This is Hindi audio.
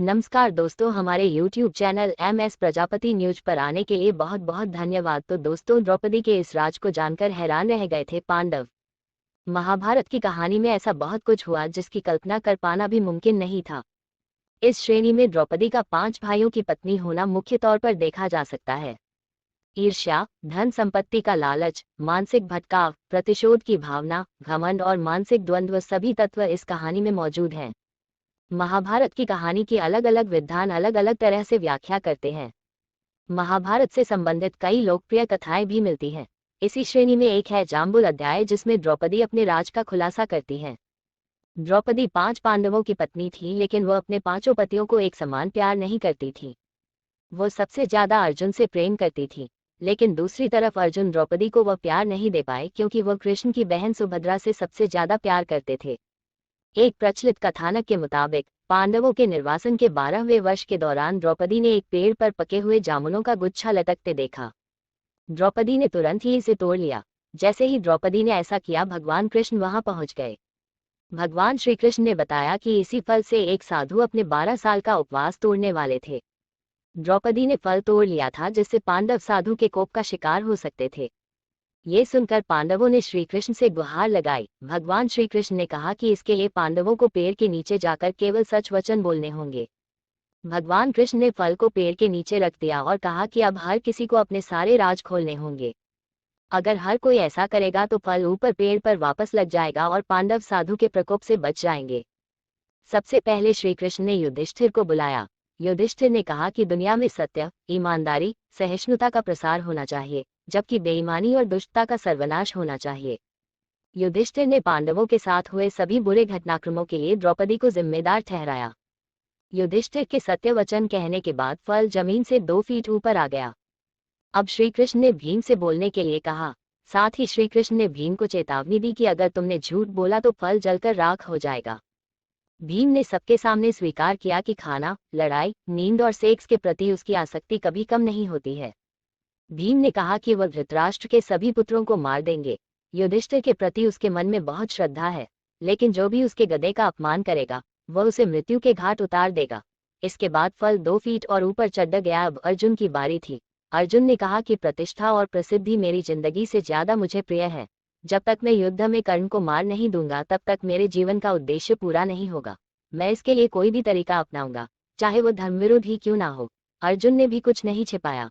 नमस्कार दोस्तों, हमारे YouTube channel MS Prajapati news पर आने के लिए बहुत बहुत धन्यवाद। तो दोस्तों, द्रौपदी के इस राज को जानकर हैरान रह गए थे पांडव। महाभारत की कहानी में ऐसा बहुत कुछ हुआ जिसकी कल्पना कर पाना भी मुमकिन नहीं था। इस श्रेणी में द्रौपदी का 5 भाइयों की पत्नी होना मुख्य तौर पर देखा जा सकता है। ईर्ष्या, धन संपत्ति का लालच, मानसिक भटकाव, प्रतिशोध की भावना, घमंड और मानसिक द्वंद्व सभी तत्व इस कहानी में मौजूद हैं। महाभारत की कहानी की अलग अलग विद्वान अलग अलग तरह से व्याख्या करते हैं। महाभारत से संबंधित कई लोकप्रिय कथाएं भी मिलती हैं। इसी श्रेणी में एक है जाम्बुल अध्याय, जिसमें द्रौपदी अपने राज का खुलासा करती है। द्रौपदी 5 पांडवों की पत्नी थी, लेकिन वह अपने पांचों पतियों को एक समान प्यार नहीं करती थी। वो सबसे ज्यादा अर्जुन से प्रेम करती थी, लेकिन दूसरी तरफ अर्जुन द्रौपदी को वह प्यार नहीं दे पाए क्योंकि वह कृष्ण की बहन सुभद्रा से सबसे ज्यादा प्यार करते थे। एक प्रचलित कथानक के मुताबिक पांडवों के निर्वासन के 12वें वर्ष के दौरान द्रौपदी ने एक पेड़ पर पके हुए जामुनों का गुच्छा लटकते देखा। द्रौपदी ने तुरंत ही इसे तोड़ लिया। जैसे ही द्रौपदी ने ऐसा किया, भगवान कृष्ण वहां पहुंच गए। भगवान श्री कृष्ण ने बताया कि इसी फल से एक साधु अपने 12 साल का उपवास तोड़ने वाले थे। द्रौपदी ने फल तोड़ लिया था, जिससे पांडव साधु के कोप का शिकार हो सकते थे। ये सुनकर पांडवों ने श्री कृष्ण से गुहार लगाई। भगवान श्री कृष्ण ने कहा कि इसके लिए पांडवों को पेड़ के नीचे जाकर केवल सच वचन बोलने होंगे। भगवान कृष्ण ने फल को पेड़ के नीचे रख दिया और कहा कि अब हर किसी को अपने सारे राज खोलने होंगे। अगर हर कोई ऐसा करेगा तो फल ऊपर पेड़ पर वापस लग जाएगा और पांडव साधु के प्रकोप से बच जाएंगे। सबसे पहले श्री कृष्ण ने युधिष्ठिर को बुलाया। युधिष्ठिर ने कहा कि दुनिया में सत्य, ईमानदारी, सहिष्णुता का प्रसार होना चाहिए, जबकि बेईमानी और दुष्टता का सर्वनाश होना चाहिए। युधिष्ठिर ने पांडवों के साथ हुए सभी बुरे घटनाक्रमों के लिए द्रौपदी को जिम्मेदार ठहराया। युधिष्ठिर के सत्य वचन कहने के बाद फल जमीन से 2 फीट ऊपर आ गया। अब श्री कृष्ण ने भीम से बोलने के लिए कहा। साथ ही श्री कृष्ण ने भीम को चेतावनी दी कि अगर तुमने झूठ बोला तो फल जलकर राख हो जाएगा। भीम ने सबके सामने स्वीकार किया कि खाना, लड़ाई, नींद और सेक्स के प्रति उसकी आसक्ति कभी कम नहीं होती है। भीम ने कहा कि वह धृतराष्ट्र के सभी पुत्रों को मार देंगे। युधिष्ठिर के प्रति उसके मन में बहुत श्रद्धा है, लेकिन जो भी उसके गधे का अपमान करेगा वह उसे मृत्यु के घाट उतार देगा। इसके बाद फल 2 फीट और ऊपर चढ़ गया। अब अर्जुन की बारी थी। अर्जुन ने कहा कि प्रतिष्ठा और प्रसिद्धि मेरी जिंदगी से ज्यादा मुझे प्रिय है। जब तक मैं युद्ध में कर्ण को मार नहीं दूंगा, तब तक मेरे जीवन का उद्देश्य पूरा नहीं होगा। मैं इसके लिए कोई भी तरीका अपनाऊंगा, चाहे वो धर्मविरुद्ध ही क्यों ना हो। अर्जुन ने भी कुछ नहीं छिपाया।